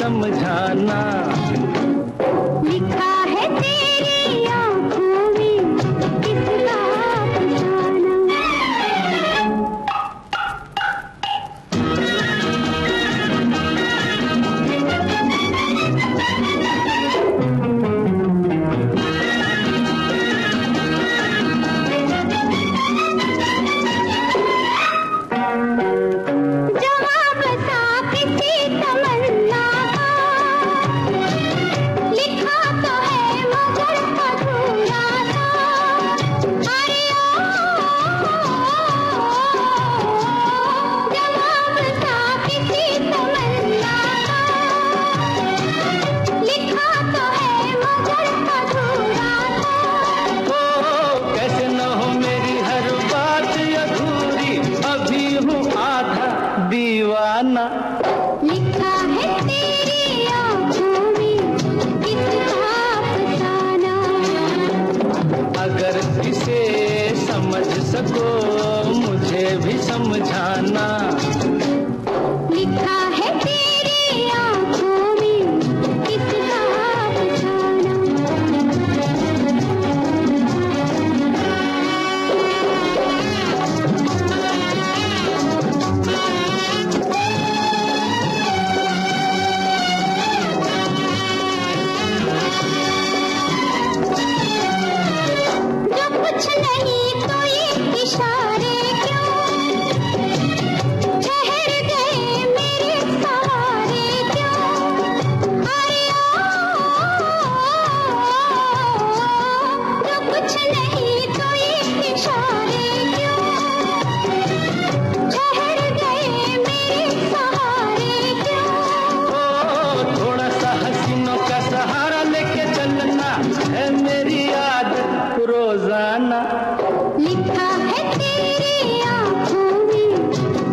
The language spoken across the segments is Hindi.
समझाना। लिखा है तेरी आँखों में किसका अफसाना। जवाब सा किसी तमन्ना का लिखा तो है मगर अधूरा सा। अरे जवाब सा किसी तमन्ना का लिखा तो है मगर अधूरा सा। ओ कैसे न हो मेरी हर बात अधूरी, अभी हूँ आधा दीवाना। लिखा है तेरी आँखों में किसका अफसाना। अगर इसे समझ सको मुझे भी समझाना। लिखा है तेरी आँखों में किसका अफसाना। जो कुछ नहीं तो ये इशारे क्यों, ठहर गए मेरे सहारे क्यों। अरे जो कुछ नहीं तो ये इशारे क्यों, ठहर गए मेरे सहारे क्यों। ओ थोड़ा सा हसीनों का सहारा लेके चलना है मेरी आदत रोजाना। लिखा है तेरी आँखों में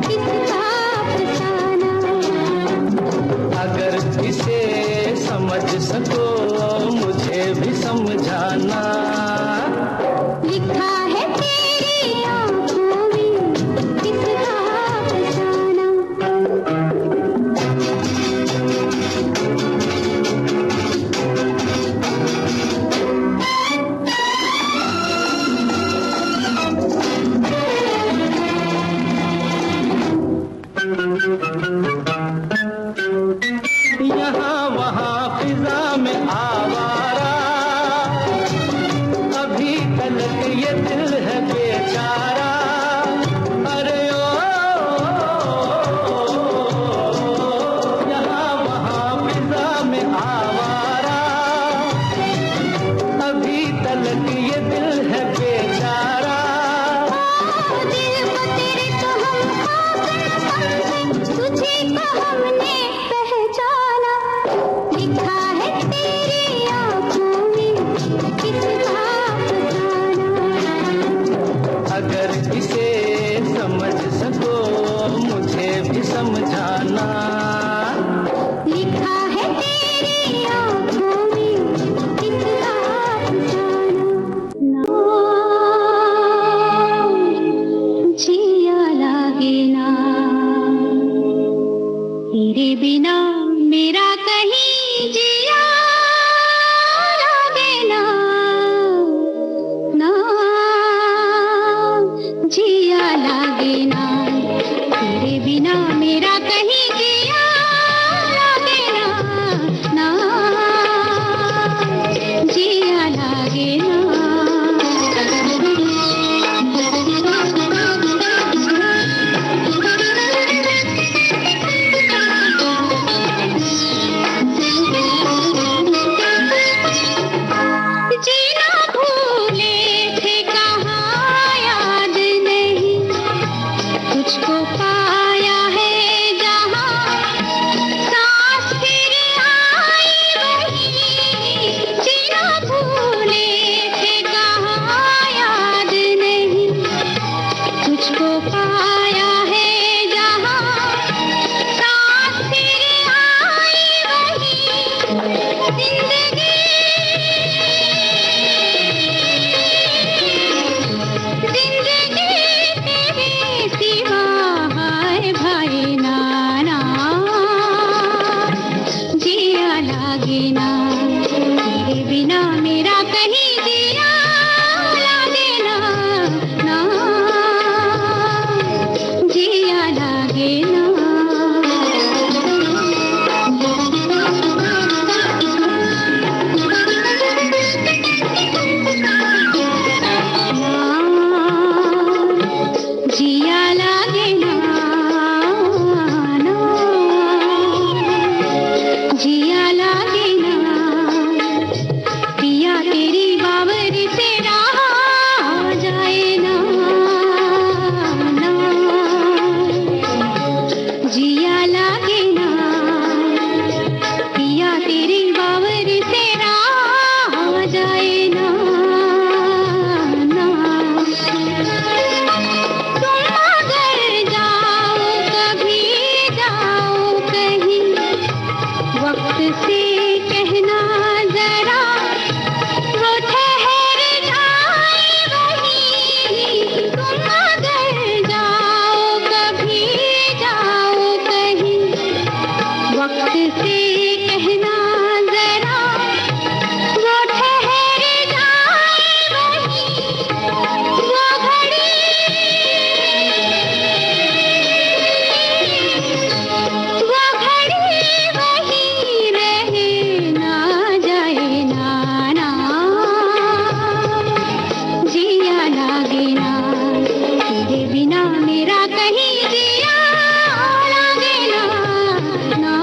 किसका अफसाना। अगर इसे समझ सको मुझे भी समझाना। लिखा है तेरी आँखों में किसका अफसाना। यहाँ वहाँ फिजा में आवारा, अभी तलक ये दिल है बेचारा। अरे ओ यहाँ वहाँ फिजा में आवारा, अभी तलक ये दिल है बेचारा। दिल को तेरे तो हम पागल समझे, तुझे तो हमने पहचाना। लिखा है तेरी आँखों में किसका अफसाना। अगर इसे समझ सको मुझे भी समझाना। लिखा है तेरी आँखों में किसका अफसाना। जिया लागे ना तेरे बिना मेरा कहीं जिया लागे ना। ना जिया लागे ना तेरे बिना मेरा कहीं जिया लागे ना। ना जिया लागे ना। जीना भूले थे कहाँ याद नहीं, तुझको पाया है जहाँ लागे ना, तेरे बिना मेरा कहीं जिया लागे ना, ना जिया लागे ना। जिया लागे ना, ना जिया लागे ना, पिया तेरी बावरी से रहा जाए ना, ना जिया लागे ना, पिया तेरी बावरी से रहा जाए ना, ना तुम अगर जाओ कभी जाओ कहीं, वक्त से कहना जरा वो ठहर जाए वहीं। तुम अगर जाओ कभी जाओ कहीं, वक्त से कहना जरा वो ठहर जाए वहीं। वो घड़ी वहीं रहे ना जाए ना, ना जिया लागे ना, तेरे बिना मेरा कहीं जिया लागे ना, ना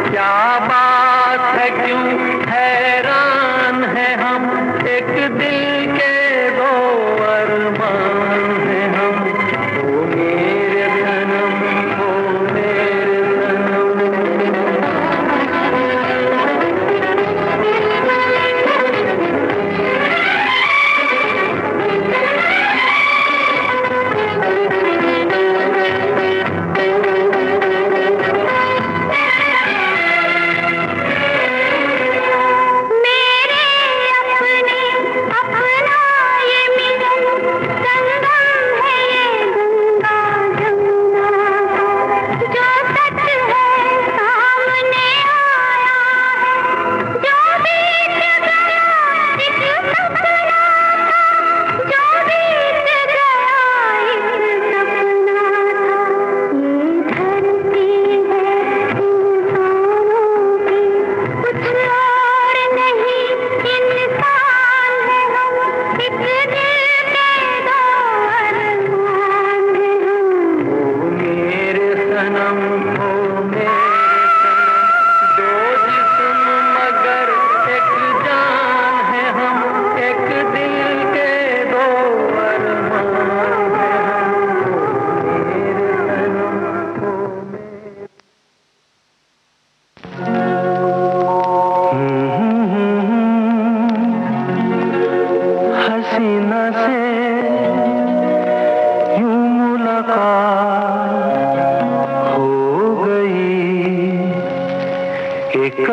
क्या बात है, क्यों हैरान है हम, एक दिल के दो अरमान है हम। ओ मेरे सनम, ओ मेरे सनम।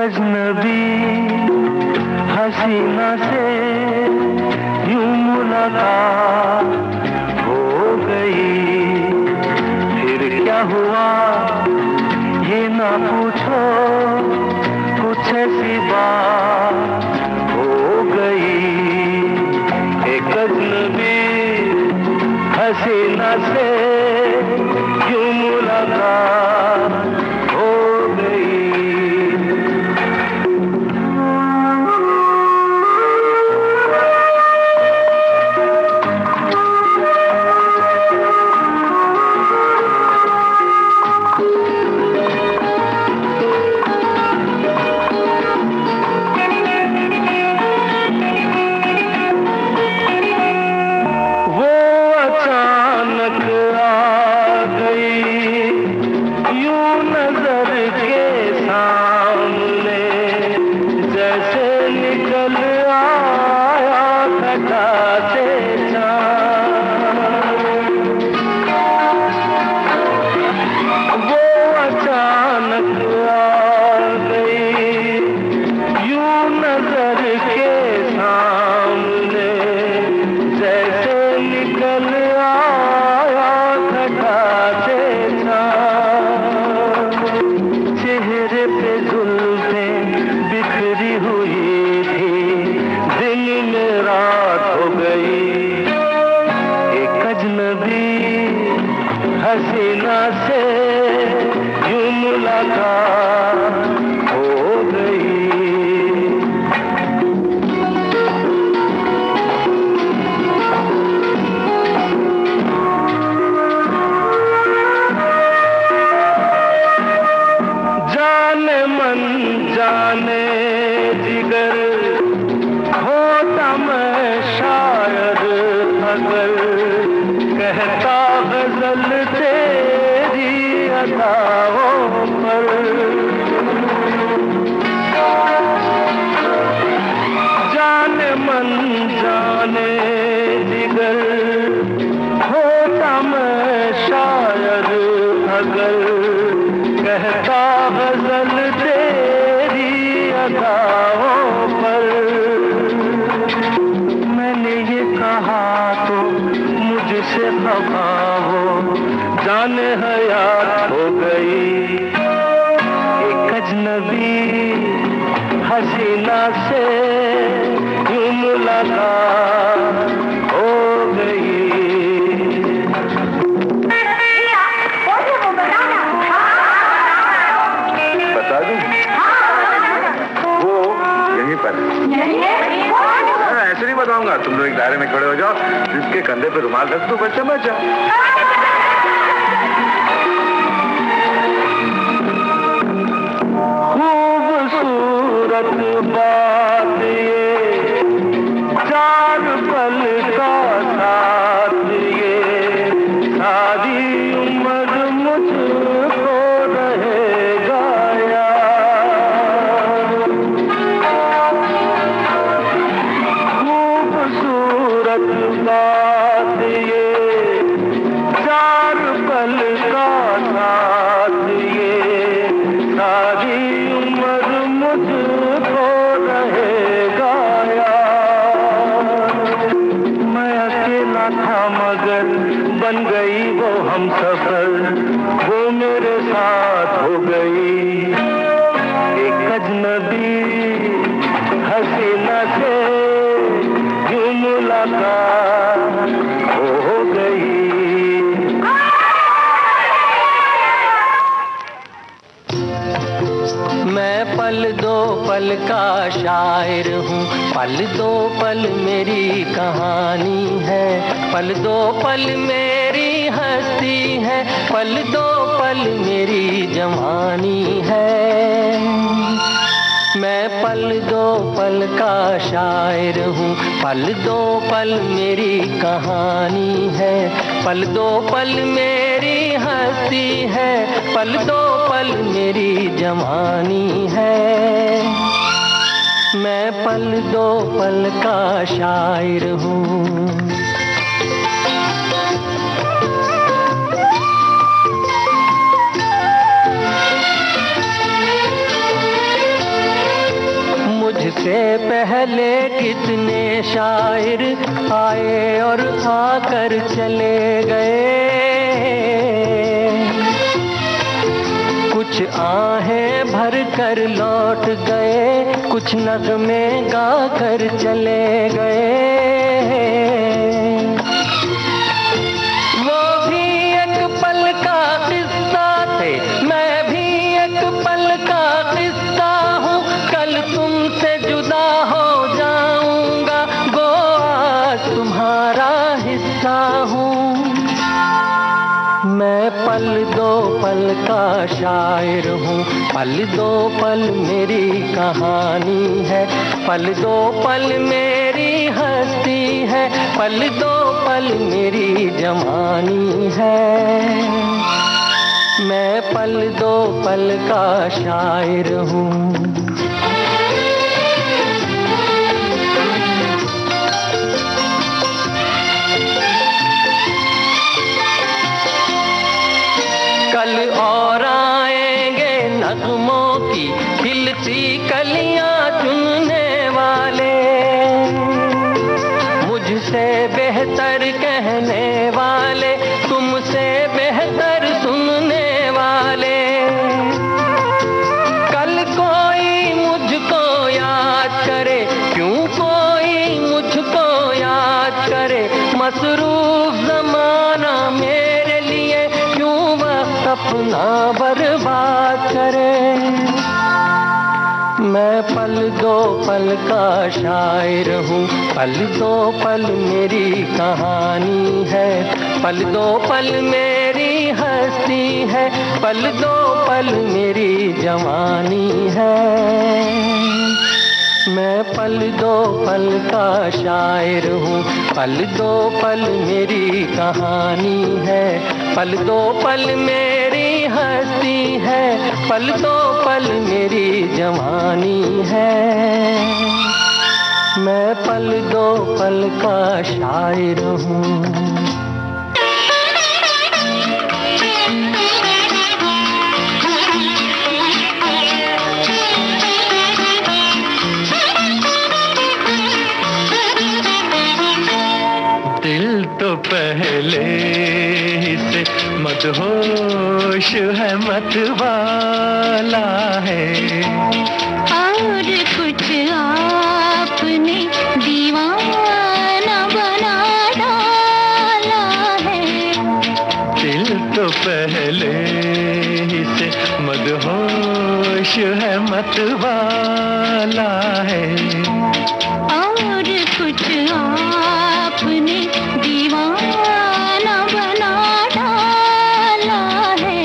अजनबी हसीना से यूं मुलाकात हो गई। फिर क्या हुआ ये ना पूछो, कुछ ऐसी बात हो गई। एक अजनबी हसीना से यूं मुलाकात हो गई। हसीना से यूं मुलाकात हो गई। जाने मन जाने जिगर होता मैं शायद अगर कहता गजल तेरी अदाओं पर। जाने मन जाने जिगर होता मैं शायद अगर कहता गजल तेरी अदाओं पर। मैंने ये कहा तो मुझसे खफा हो, जाने हयात हो गई। एक अजनबी हसीना से यूं मुलाकात हो गई। बता दूं? वो यहीं पर ऐसे नहीं बताऊंगा। तुम लोग एक दायरे में खड़े हो जाओ, जिसके कंधे पे रुमाल रख दो, बच्चा बच जाओ। खूबसूरत बात ये, चार पल का साथ ये, सारी उम्र मुझको रहेगा याद। खूबसूरत बात ये, चार पल का साथ ये, सारी उम्र मुझको रहेगा याद। मैं अकेला था मगर बन गई वो हमसफर, वो मेरे साथ हो गई एक अजनबी हसीना से यूं मुलाकात हो गई। मैं पल दो पल का शायर हूँ, पल दो पल मेरी कहानी है, पल दो पल मेरी हस्ती है, पल दो पल मेरी जवानी है। मैं पल दो पल का शायर हूँ, पल दो पल मेरी कहानी है, पल दो पल मेरी हस्ती है, पल दो पल मेरी जवानी है। मैं पल दो पल का शायर हूँ। मुझसे पहले कितने शायर आए और आकर चले गए, कुछ आहें भर कर लौट गए, कुछ नगमे गा कर चले गए। वो भी एक पल का किस्सा थे, मैं भी एक पल का किस्सा हूँ, कल तुमसे जुदा हो जाऊंगा, गो आज तुम्हारा हिस्सा हूँ। मैं पल दो पल का शायर हूँ, पल दो पल मेरी कहानी है, पल दो पल मेरी हस्ती है, पल दो पल मेरी जवानी है। मैं पल दो पल का शायर हूँ। कल और आएंगे नगमों की खिलती कलियां चुनने वाले, मुझसे बेहतर कहने वाले, तुमसे बेहतर सुनने वाले। कल कोई मुझको याद करे, क्यों कोई मुझको याद करे, मसरूफ ज़माना मेरे लिए क्यों वक्त अपना बर्बाद करे। मैं पल दो पल का शायर हूँ, पल दो पल मेरी कहानी है, पल दो पल मेरी हस्ती है, पल दो पल मेरी जवानी है। मैं पल दो पल का शायर हूँ, पल दो पल मेरी कहानी है, पल दो पल मेरी हस्ती है, पल दो पल मेरी जवानी है। मैं पल दो पल का शायर हूँ। दिल तो पहले ही से मदहोश है, मतवाला है, और कुछ आपने दीवाना बना डाला है। दिल तो पहले ही से मदहोश है, मतवाला है, और कुछ आपने दीवाना बना डाला है।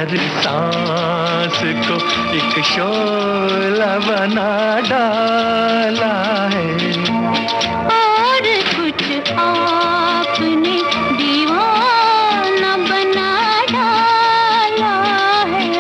हर सांस को एक शोला बना डाला है। और कुछ आपने दीवाना बना डाला है।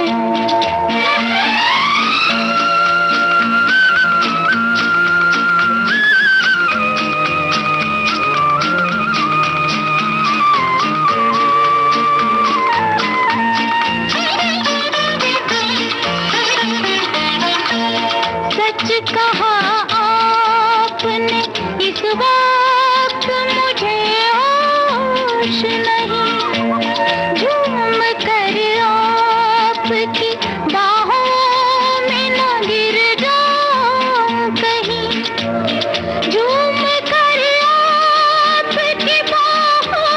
सच कहा आपने, इस वक्त मुझे होश नहीं। झूम कर आपकी बाहों में न गिर जाऊं कहीं। झूम कर आपकी बाहों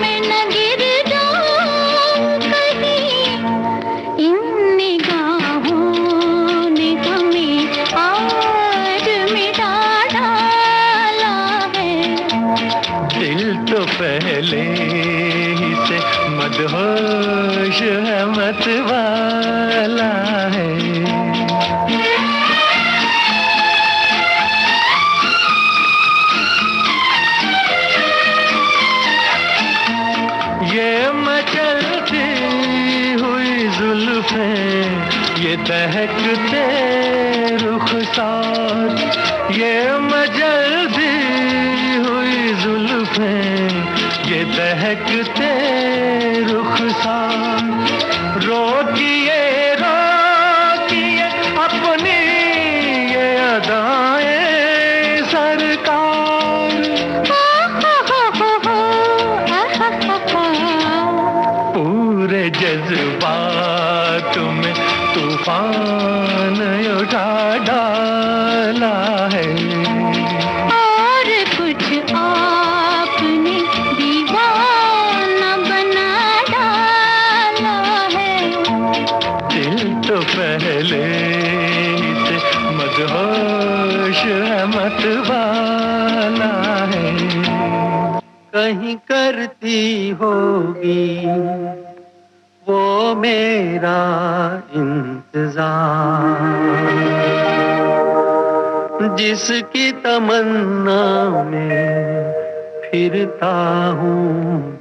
में न गिर जाऊं कहीं। इन निगाहों ने हमें आज मिटा डाला है। दिल तो पहले ही से मदहोश है, मतवाला है। ये मचलती हुई जुल्फें, ये दहकते रुखसार, ये मचलती हुई जुल्फें, ये दहकते रुखसार। रोकिए रोकिए अपनी ये अदाएं सरकार। पूरे जज्बात में तूफान उठा डाला है। और कुछ आपने दीवाना बना डाला है। दिल तो पहले ही से मदहोश है, मतवाला है। कहीं करती होगी वो मेरा इंतजार, जिसकी तमन्ना में फिरता हूँ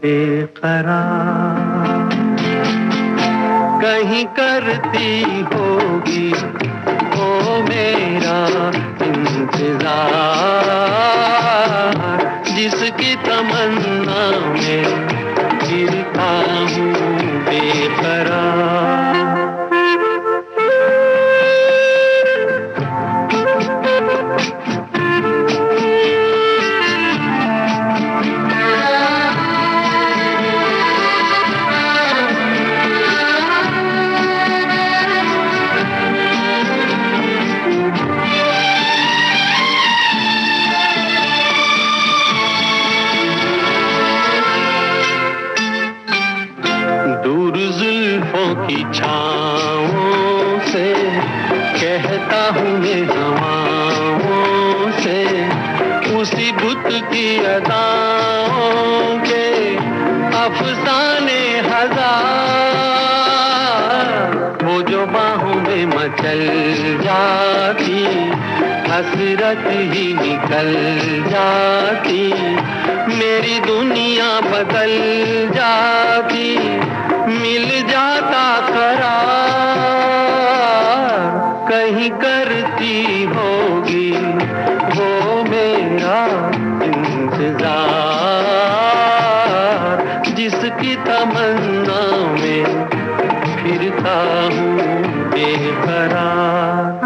बेकरार। कहीं करती होगी वो मेरा इंतजार, जिसकी तमन्ना में फिरता हूँ बेकरार। दूर जुल्फों की छाँवों से कहता हूँ मैं हवाओं से, उसी बुत की अदाओं के अफसाने हजार। वो जो बाहों में मचल जाती, हसरत ही निकल जाती, मेरी दुनिया बदल जाती, मिल जाता करार। कहीं करती होगी वो मेरा इंतजार, जिसकी तमन्ना में फिरता हूँ बेकरार।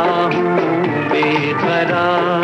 हूँ बेकरार।